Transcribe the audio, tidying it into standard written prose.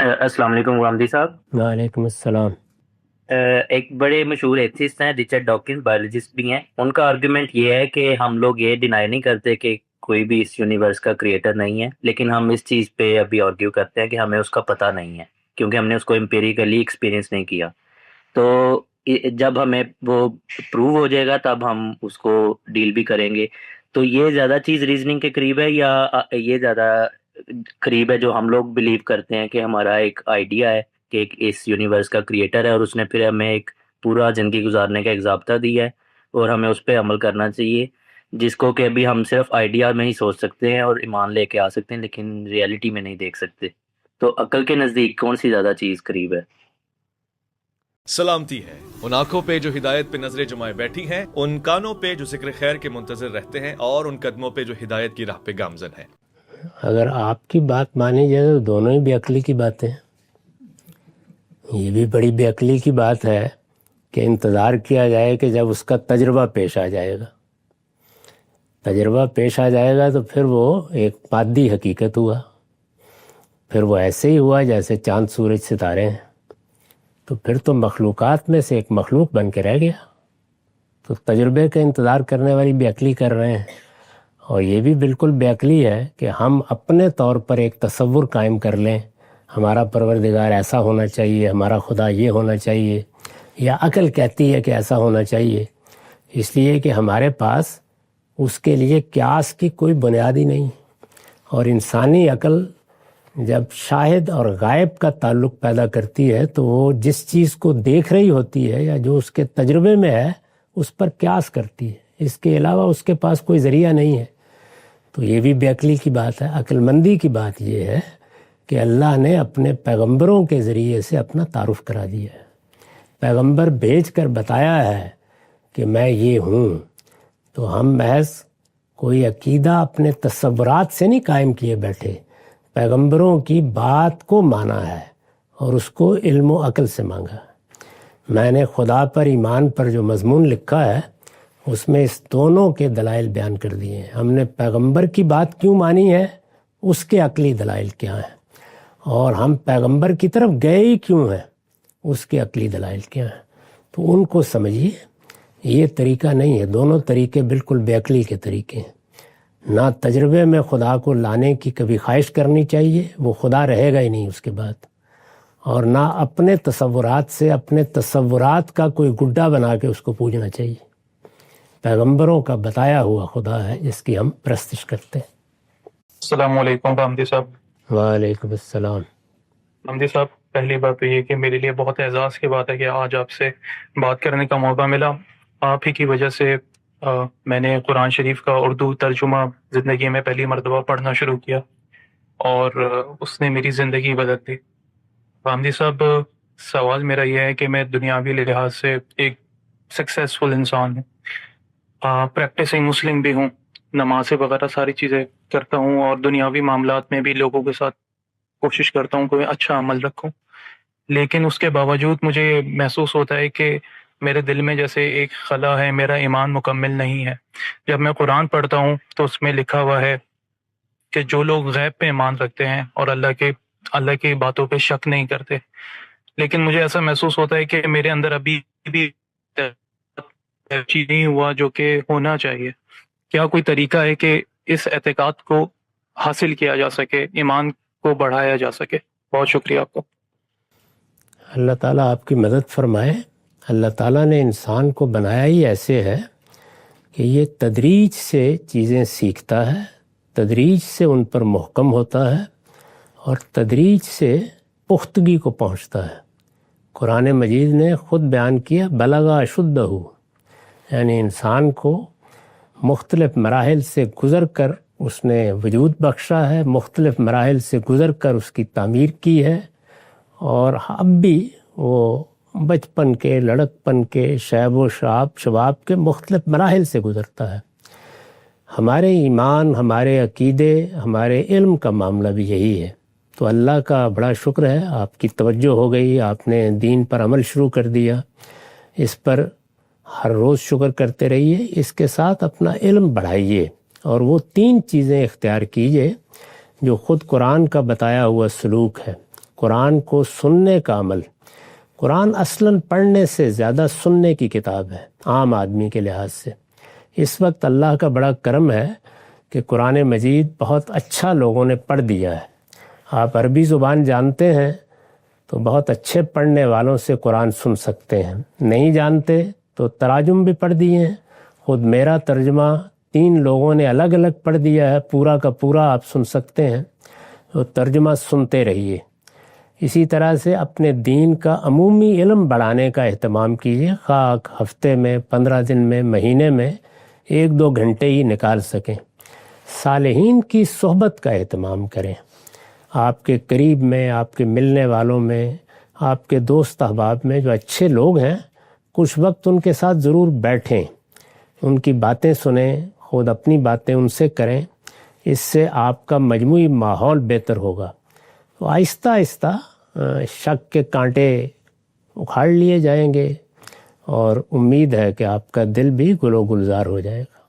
السلام علیکم غامدی صاحب۔ وعلیکم السلام۔ ایک بڑے مشہور ایتھسٹ ہیں رچرڈ ڈاکنز، بایولوجسٹ بھی ہیں۔ ان کا آرگیومنٹ یہ ہے کہ ہم لوگ یہ ڈینائی نہیں کرتے کہ کوئی بھی اس یونیورس کا کریٹر نہیں ہے، لیکن ہم اس چیز پہ ابھی آرگیو کرتے ہیں کہ ہمیں اس کا پتہ نہیں ہے، کیونکہ ہم نے اس کو امپیریکلی ایکسپیرینس نہیں کیا۔ تو جب ہمیں وہ پروو ہو جائے گا تب ہم اس کو ڈیل بھی کریں گے۔ تو یہ زیادہ چیز ریزننگ کے قریب ہے، یا یہ زیادہ قریب ہے جو ہم لوگ بلیو کرتے ہیں کہ ہمارا ایک آئیڈیا ہے کہ ایک اس یونیورس کا کریٹر ہے، اور اس نے پھر ہمیں ایک پورا زندگی گزارنے کا ایک ضابطہ دیا ہے، اور ہمیں اس پہ عمل کرنا چاہیے، جس کو کہ ابھی ہم صرف آئیڈیا میں ہی سوچ سکتے ہیں اور ایمان لے کے آ سکتے ہیں، لیکن ریئلٹی میں نہیں دیکھ سکتے۔ تو عقل کے نزدیک کون سی زیادہ چیز قریب ہے؟ سلامتی ہے ان آنکھوں پہ جو ہدایت پہ نظریں جمائے بیٹھی ہیں، ان کانوں پہ جو ذکر خیر کے منتظر رہتے ہیں، اور ان قدموں پہ جو ہدایت کی راہ پہ گامزن ہیں۔ اگر آپ کی بات مانی جائے تو دونوں ہی بے عقلی کی باتیں ہیں۔ یہ بھی بڑی بے عقلی کی بات ہے کہ انتظار کیا جائے کہ جب اس کا تجربہ پیش آ جائے گا، تجربہ پیش آ جائے گا تو پھر وہ ایک مادی حقیقت ہوا، پھر وہ ایسے ہی ہوا جیسے چاند سورج ستارے ہیں، تو پھر تو مخلوقات میں سے ایک مخلوق بن کے رہ گیا۔ تو تجربے کا انتظار کرنے والی بے عقلی کر رہے ہیں۔ اور یہ بھی بالکل بے عقلی ہے کہ ہم اپنے طور پر ایک تصور قائم کر لیں، ہمارا پروردگار ایسا ہونا چاہیے، ہمارا خدا یہ ہونا چاہیے، یا عقل کہتی ہے کہ ایسا ہونا چاہیے، اس لیے کہ ہمارے پاس اس کے لیے قیاس کی کوئی بنیاد ہی نہیں۔ اور انسانی عقل جب شاہد اور غائب کا تعلق پیدا کرتی ہے تو وہ جس چیز کو دیکھ رہی ہوتی ہے یا جو اس کے تجربے میں ہے اس پر قیاس کرتی ہے، اس کے علاوہ اس کے پاس کوئی ذریعہ نہیں ہے۔ تو یہ بھی بے عقلی کی بات ہے۔ عقل مندی کی بات یہ ہے کہ اللہ نے اپنے پیغمبروں کے ذریعے سے اپنا تعارف کرا دیا ہے، پیغمبر بھیج کر بتایا ہے کہ میں یہ ہوں۔ تو ہم محض کوئی عقیدہ اپنے تصورات سے نہیں قائم کیے بیٹھے، پیغمبروں کی بات کو مانا ہے اور اس کو علم و عقل سے مانگا۔ میں نے خدا پر ایمان پر جو مضمون لکھا ہے اس میں اس دونوں کے دلائل بیان کر دیے ہیں۔ ہم نے پیغمبر کی بات کیوں مانی ہے، اس کے عقلی دلائل کیا ہیں، اور ہم پیغمبر کی طرف گئے ہی کیوں ہیں، اس کے عقلی دلائل کیا ہیں۔ تو ان کو سمجھیے، یہ طریقہ نہیں ہے، دونوں طریقے بالکل بے عقلی کے طریقے ہیں۔ نہ تجربے میں خدا کو لانے کی کبھی خواہش کرنی چاہیے، وہ خدا رہے گا ہی نہیں اس کے بعد، اور نہ اپنے تصورات سے اپنے تصورات کا کوئی گڈھا بنا کے اس کو پوجنا چاہیے۔ پیغمبروں کا بتایا ہوا خدا ہے جس کی ہم پرستش کرتے ہیں۔ السلام علیکم غامدی صاحب۔ وعلیکم السلام۔ غامدی صاحب، پہلی بات تو یہ کہ میرے لیے بہت اعزاز کی بات ہے کہ آج آپ سے بات کرنے کا موقع ملا۔ آپ ہی کی وجہ سے میں نے قرآن شریف کا اردو ترجمہ زندگی میں پہلی مرتبہ پڑھنا شروع کیا، اور اس نے میری زندگی بدل دی۔ غامدی صاحب، سوال میرا یہ ہے کہ میں دنیاوی لحاظ سے ایک سکسیسفل انسان ہوں، پریکٹسنگ مسلم بھی ہوں، نمازیں وغیرہ ساری چیزیں کرتا ہوں، اور دنیاوی معاملات میں بھی لوگوں کے ساتھ کوشش کرتا ہوں کہ اچھا عمل رکھوں، لیکن اس کے باوجود مجھے محسوس ہوتا ہے کہ میرے دل میں جیسے ایک خلا ہے، میرا ایمان مکمل نہیں ہے۔ جب میں قرآن پڑھتا ہوں تو اس میں لکھا ہوا ہے کہ جو لوگ غیب پہ ایمان رکھتے ہیں اور اللہ کی باتوں پہ شک نہیں کرتے، لیکن مجھے ایسا محسوس ہوتا ہے کہ میرے اندر ابھی بھی چیز نہیں ہوا جو کہ ہونا چاہیے۔ کیا کوئی طریقہ ہے کہ اس اعتقاد کو حاصل کیا جا سکے، ایمان کو بڑھایا جا سکے؟ بہت شکریہ آپ کا۔ اللہ تعالیٰ آپ کی مدد فرمائے۔ اللہ تعالیٰ نے انسان کو بنایا ہی ایسے ہے کہ یہ تدریج سے چیزیں سیکھتا ہے، تدریج سے ان پر محکم ہوتا ہے، اور تدریج سے پختگی کو پہنچتا ہے۔ قرآن مجید نے خود بیان کیا بلغ اشدہ، یعنی انسان کو مختلف مراحل سے گزر کر اس نے وجود بخشا ہے، مختلف مراحل سے گزر کر اس کی تعمیر کی ہے، اور اب بھی وہ بچپن کے، لڑکپن کے، شیب و شباب کے مختلف مراحل سے گزرتا ہے۔ ہمارے ایمان، ہمارے عقیدے، ہمارے علم کا معاملہ بھی یہی ہے۔ تو اللہ کا بڑا شکر ہے، آپ کی توجہ ہو گئی، آپ نے دین پر عمل شروع کر دیا۔ اس پر ہر روز شکر کرتے رہیے، اس کے ساتھ اپنا علم بڑھائیے، اور وہ 3 چیزیں اختیار کیجئے جو خود قرآن کا بتایا ہوا سلوک ہے۔ قرآن کو سننے کا عمل، قرآن اصلاً پڑھنے سے زیادہ سننے کی کتاب ہے عام آدمی کے لحاظ سے۔ اس وقت اللہ کا بڑا کرم ہے کہ قرآن مجید بہت اچھا لوگوں نے پڑھ دیا ہے۔ آپ عربی زبان جانتے ہیں تو بہت اچھے پڑھنے والوں سے قرآن سن سکتے ہیں، نہیں جانتے تو تراجم بھی پڑھ دیے ہیں۔ خود میرا ترجمہ 3 لوگوں نے الگ الگ پڑھ دیا ہے، پورا کا پورا آپ سن سکتے ہیں، تو ترجمہ سنتے رہیے۔ اسی طرح سے اپنے دین کا عمومی علم بڑھانے کا اہتمام کیجیے، خواہ ہفتے میں، 15 دن میں، مہینے میں 1-2 گھنٹے ہی نکال سکیں۔ صالحین کی صحبت کا اہتمام کریں، آپ کے قریب میں، آپ کے ملنے والوں میں، آپ کے دوست احباب میں جو اچھے لوگ ہیں، کچھ وقت ان کے ساتھ ضرور بیٹھیں، ان کی باتیں سنیں، خود اپنی باتیں ان سے کریں، اس سے آپ کا مجموعی ماحول بہتر ہوگا۔ تو آہستہ آہستہ شک کے کانٹے اکھاڑ لیے جائیں گے، اور امید ہے کہ آپ کا دل بھی گل و گلزار ہو جائے گا۔